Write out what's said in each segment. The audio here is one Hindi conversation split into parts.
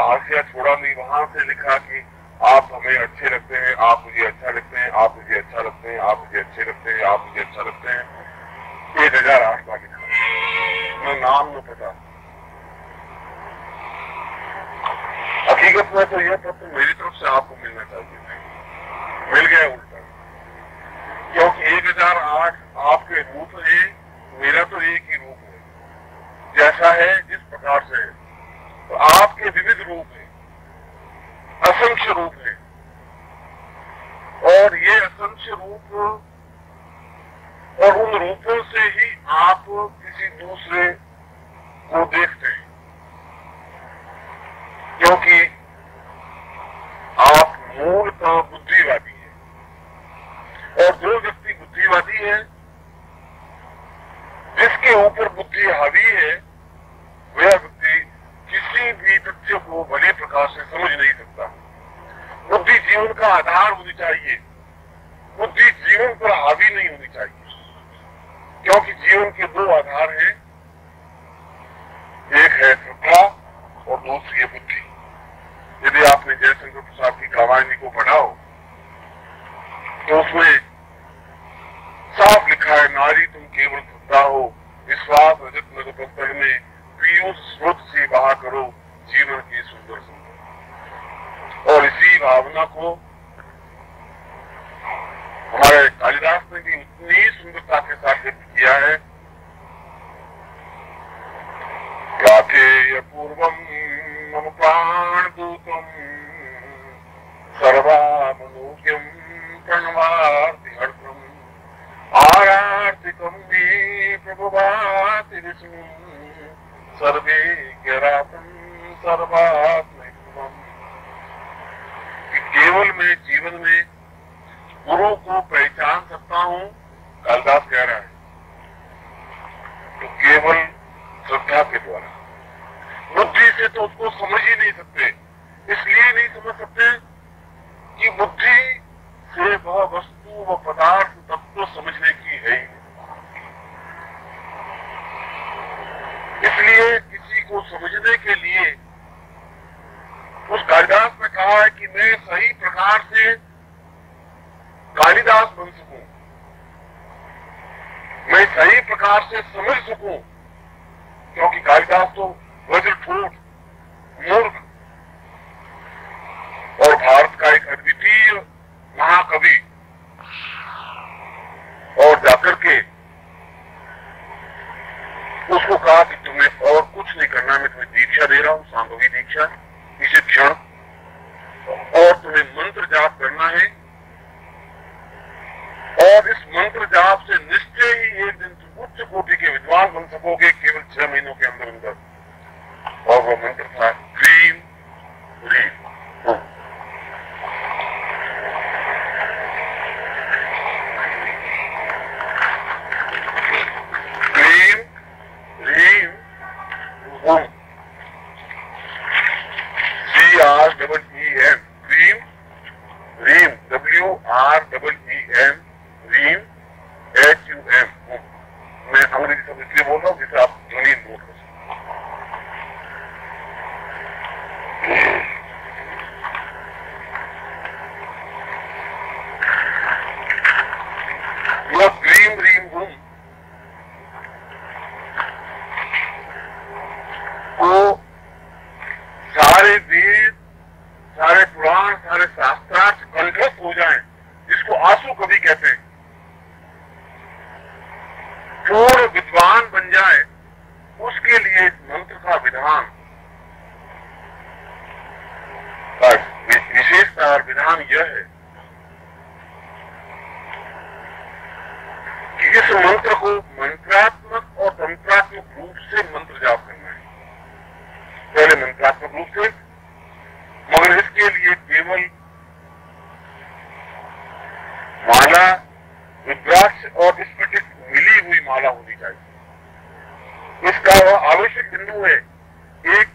हाशिया छोड़ा नहीं, वहां से लिखा कि आप हमें अच्छे लगते हैं, आप मुझे अच्छा लगते हैं, आप मुझे अच्छा लगते हैं, आप मुझे अच्छे लगते हैं, आप मुझे अच्छा लगते हैं। 1008 बार लिखा, न नाम न पता। हकीकत में तो यह पत्र मेरी तरफ से आपको मिलना चाहिए था, मिल गया उल्टा, क्योंकि 1008 आपके रूप है, मेरा तो एक ही रूप है, जैसा है जिस प्रकार से है। तो आपके विविध रूप है, असंख्य रूप है, और ये असंख्य रूप और उन रूपों से ही आप किसी दूसरे को देखते हैं, क्योंकि आप मूलतः बुद्धिवादी हैं, और जो व्यक्ति बुद्धिवादी है, जिसके ऊपर बुद्धि हावी है, वह व्यक्ति किसी भी तथ्य को भले प्रकार से समझ नहीं सकता। बुद्धि जीवन का आधार होनी चाहिए, बुद्धि जीवन पर हावी नहीं होनी चाहिए, क्योंकि जीवन के दो आधार हैं, एक है श्रद्धा और दूसरी है बुद्धि। यदि आपने जयशंकर प्रसाद की कावायनी को पढ़ा हो तो उसमें साफ लिखा है, नारी तुम केवल श्रद्धा हो, विश्वास रजत नगद पहने, पीयूष स्रोत से बहा करो जीवन की सुंदर सुंदर। और इसी भावना को हमारे कालिदास ने भी उतनी सुंदरता के साथ व्यक्त किया है। गाथे पूर्वम मम प्राण दूतम सर्वामनोज्ञम प्रणवार्ति हर्षम आरार्तिकम मे प्रभुवाति विष्णु सर्वे ज्ञरातम सर्वात्मैकम। कि केवल मैं जीवन में गुरु को पहचान सकता हूँ, कालिदास कह रहा है, तो केवल श्रद्धा के द्वारा। बुद्धि से तो उसको समझ ही नहीं सकते, इसलिए नहीं समझ सकते कि बुद्धि से वह वस्तु व पदार्थ तत्व समझने की है ही। इसलिए किसी को समझने के लिए उस कालिदास ने कहा है कि मैं सही प्रकार से कालिदास बन सकूं, मैं सही प्रकार से समझ सकूं, क्योंकि कालिदास तो वज्रठोठ मूर्ख और भारत का एक अद्वितीय महाकवि, और जाकर के उसको कहा कि तुम्हें और कुछ नहीं करना, मैं तुम्हें दीक्षा दे रहा हूं, सांभवी दीक्षा, इसी क्षण, और तुम्हें मंत्र जाप करना है, और इस मंत्र जाप से निश्चय ही एक दिन तुम उच्च कोटि के विद्वान बन सकोगे, केवल 6 महीनों के अंदर अंदर। और वो मंत्र था क्लीम ह्रीम ओम। क्लीम ह्रीम ओम, CREEM, क्लीम ह्रीम, WREEM, रीम HUM। मैं अंग्रेजी शब्द इसलिए बोल रहा हूँ जिसे आप ध्वनि नोट कर सकते। यह क्लीम रीम हुम को सारे वेद, सारे पुराण, सारे शास्त्रार्थ कंठस्थ हो जाएं, जिसको आंसू कवि कहते हैं, पूर्ण विद्वान बन जाए, उसके लिए इस मंत्र का विधान, विशेषता और विधान यह है कि इस मंत्र को मंत्रात्मक और तंत्रात्मक रूप से मंत्र जाप करना है। पहले मंत्रात्मक रूप से, मगर इसके लिए केवल माला, रुद्राक्ष और स्फटिक मिली हुई माला होनी चाहिए। इसका वह आवश्यक बिंदु है, एक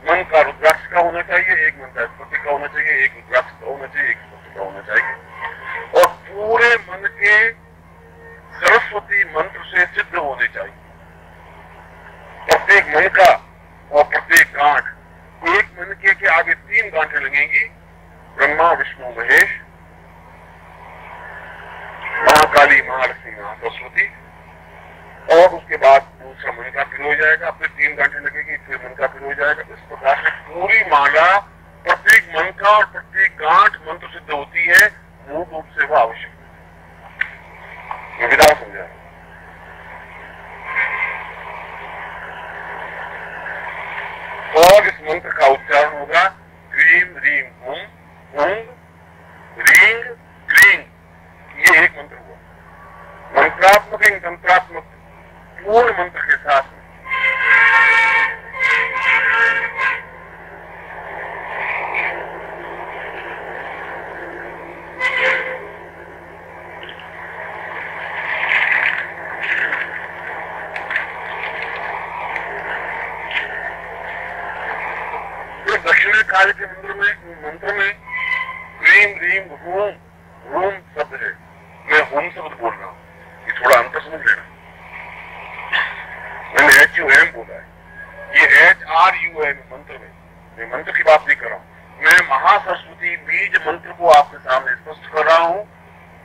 मन का रुद्राक्ष का होना चाहिए, एक मन का स्फटिक का होना चाहिए, एक रुद्राक्ष का होना चाहिए, एक विष्णु महेश, महाकाली, महालक्ष्मी, महासरस्वती, और उसके बाद दूसरा मन का फिर हो जाएगा, फिर 3 घंटे लगेगी, फिर मन का फिर हो जाएगा। इस प्रकार से पूरी माला प्रत्येक मन का और प्रत्येक गांठ मंत्र सिद्ध होती है। मूल रूप से वो आवश्यक है। विधा समझा। और इस मंत्र का उच्चारण होगा क्रीम रीम हुम हुंग रींग क्लींग। ये एक मंत्र हुआ, मंत्रात्मक एवं तंत्रात्मक पूर्ण मंत्र के साथ में। दक्षिण काल के मंत्र में क्रीम रीम रूम रूम शब्द है। मैं होम शब्द बोल रहा हूँ, ये थोड़ा अंतर समझ लेना। मैंने HUM बोला है, ये HRUM मंत्र में, मैं मंत्र की बात नहीं कर रहा हूँ। मैं महासरस्वती बीज मंत्र को आपके सामने स्पष्ट कर रहा हूँ,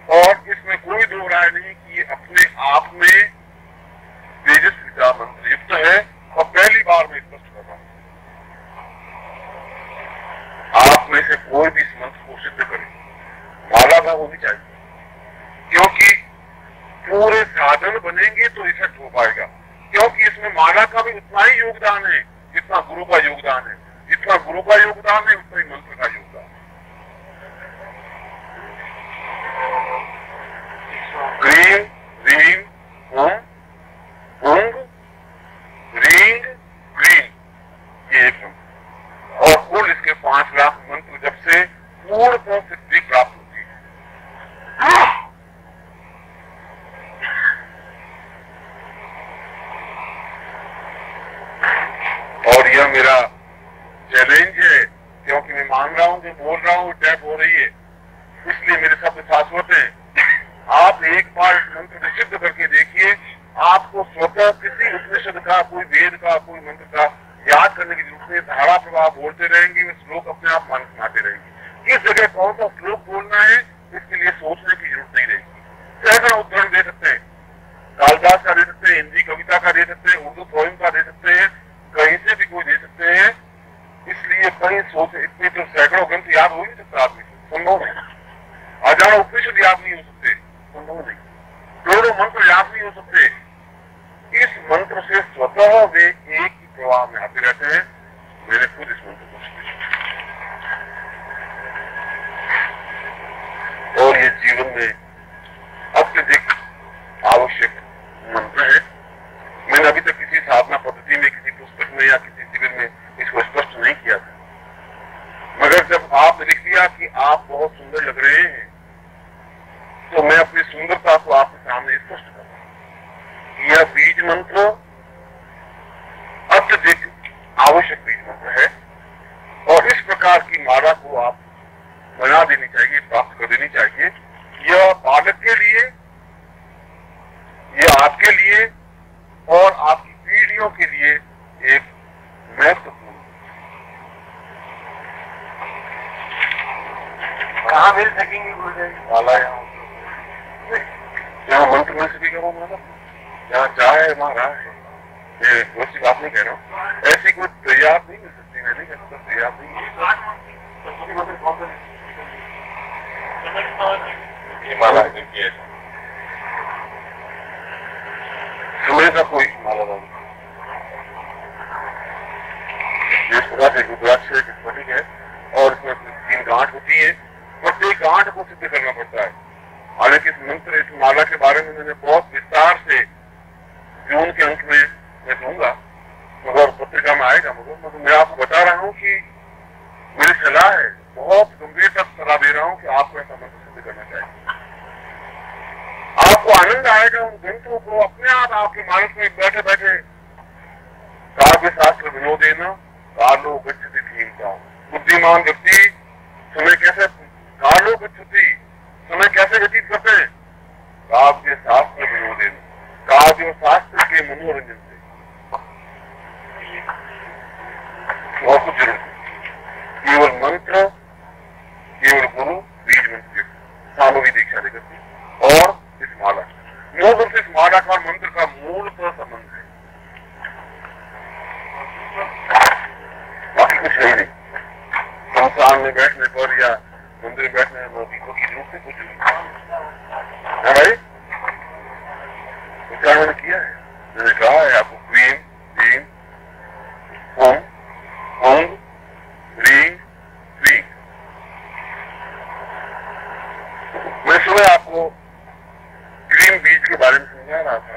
और इसमें कोई दो राय नहीं कि ये अपने आप में तेजस्विता मंत्र युक्त है, और पहली बार मैं स्पष्ट कर रहा हूँ। आप में से कोई भी इस मंत्र को सिद्ध करे, माला का होनी चाहिए, क्योंकि पूरे साधन बनेंगे तो इफेक्ट हो पाएगा। क्योंकि इसमें माला का भी उतना ही योगदान है जितना गुरु का योगदान है। जितना गुरु का योगदान है उतना ही मंत्र का योगदान है। क्रीम रीम हुम हुंग रींग क्लींग, ये एक मंत्र। और कुल इसके 5 लाख मंत्र जब से पूर्ण सिद्धि प्राप्त होती है। और यह मेरा चैलेंज है, क्योंकि मैं मान रहा हूं जो बोल रहा हूं टैप हो रही है, इसलिए मेरे शब्द शाश्वत हैं। आप एक बार इस मंत्र को सिद्ध करके देखिए, आपको स्वतः किसी उपनिषद का, कोई वेद का, कोई मंत्र का याद करने की जरूरत नहीं। धारा प्रवाह बोलते रहेंगे, वे श्लोक अपने आप मन सुनाते रहेंगे। किस जगह कौन सा श्लोक बोलना है इसके लिए सोचने की जरूरत नहीं रहेगी। सैकड़ों उदाहरण दे सकते हैं, कालिदास का दे सकते हैं, हिंदी कविता का दे सकते हैं, उर्दू पोएम का दे सकते हैं, कहीं से भी कोई दे सकते हैं। इसलिए कहीं सोचे, इतने तो सैकड़ों ग्रंथ याद हो ही नहीं सकता आदमी, संभव नहीं। हजारों उपनिषद याद नहीं हो सकते, संभव नहीं। करोड़ों मंत्र याद नहीं हो सकते। इस मंत्र से स्वतः वे एक ही प्रवाह में आते रहते हैं। मैंने खुद इस मंत्र को सीखा और ये जीवन में अत्यधिक आवश्यक मंत्र है। मैंने अभी तक किसी साधना पद्धति में, किसी पुस्तक में या किसी शिविर में इसको स्पष्ट नहीं किया था, मगर जब आपने लिख दिया कि आप बहुत सुंदर लग रहे हैं, तो मैं अपनी सुंदरता को आपके सामने स्पष्ट कर रहा हूं। यह बीज मंत्र अत्यधिक आवश्यक बीज मंत्र है, और इस प्रकार की माला को आप बना देनी चाहिए, प्राप्त कर देनी चाहिए। यह बालक के लिए, यह आपके लिए और आपकी पीढ़ियों के लिए एक महत्वपूर्ण। कहाँ मिल सकेंगे गुरुदेव माला? यहाँ मंत्र मिल सकेगा वो माला, जहाँ चाहे वहाँ रहा है। वैसी बात नहीं कह रहा हूँ, ऐसी कोई तैयार नहीं मिल सकती। मैं नहीं कह सकता तैयार नहीं। ये माला है, समय का कोई माला नहीं। जिस प्रकार से रुद्राक्ष एक स्फटिक है और इसमें 3 गांठ होती है, प्रत्येक गांठ को सिद्ध करना पड़ता है। हालांकि इस मंत्र, इस माला के बारे में मैंने बहुत विस्तार से जून के अंत में मैं दूंगा, मगर पत्रिका में आएगा। मगर मैं आपको बता रहा हूँ कि मेरी सलाह है, बहुत गंभीरता से सलाह दे रहा हूँ कि आपको ऐसा मंत्र सिद्ध करना चाहिए। आपको आनंद आएगा उन ग्रंथों को अपने आप आपके मानस में बैठे बैठे। काव्य शास्त्र विनोदेन कालो गच्छति धीमता। बुद्धिमान व्यक्ति समय कैसे, कालो गच्छति, समय कैसे व्यतीत करते हैं? काव्य शास्त्र विनोदेन, काव्य शास्त्र के मनोरंजन से। बहुत कुछ जरूरत है। केवल मंत्र, केवल गुरु सही नहीं। संस्थान में बैठने पर या मंदिर में बैठने में दीपों की जरूरत से कुछ नहीं है भाई। क्या मैंने किया है, मैंने कहा है आपको queen queen Om Om ring queen. मैं सुबह आपको ग्रीन बीज के बारे में समझा रहा था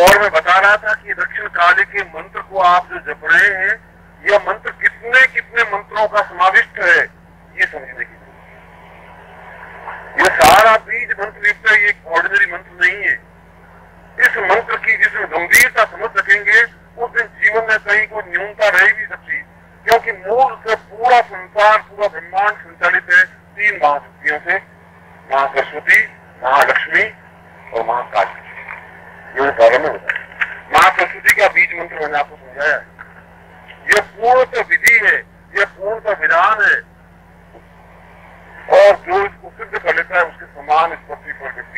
और मैं बता रहा था कि दक्षिण काली के मंत्र को आप जो जप रहे हैं, यह मंत्र कितने कितने मंत्रों का समाविष्ट है ये समझने की जरूरत है। यह सारा बीज मंत्र युक्त है, ये ऑर्डिनरी मंत्र नहीं है। इस मंत्र की जिसमें गंभीरता समझ सकेंगे उस दिन जीवन में कहीं कोई न्यूनता रह भी सकती, क्योंकि मूल से पूरा संसार पूरा ब्रह्मांड संचालित है 3 महाशक्तियों से, मां सरस्वती, महालक्ष्मी और महाकाली। ये प्रारंभ में बताया। मां सरस्वती का बीज मंत्र मैंने आपको समझाया है। यह पूर्णतः विधि है, यह पूर्णतः विधान है और जो इसको सिद्ध कर लेता है उसके समान इस पृथ्वी पर व्यक्ति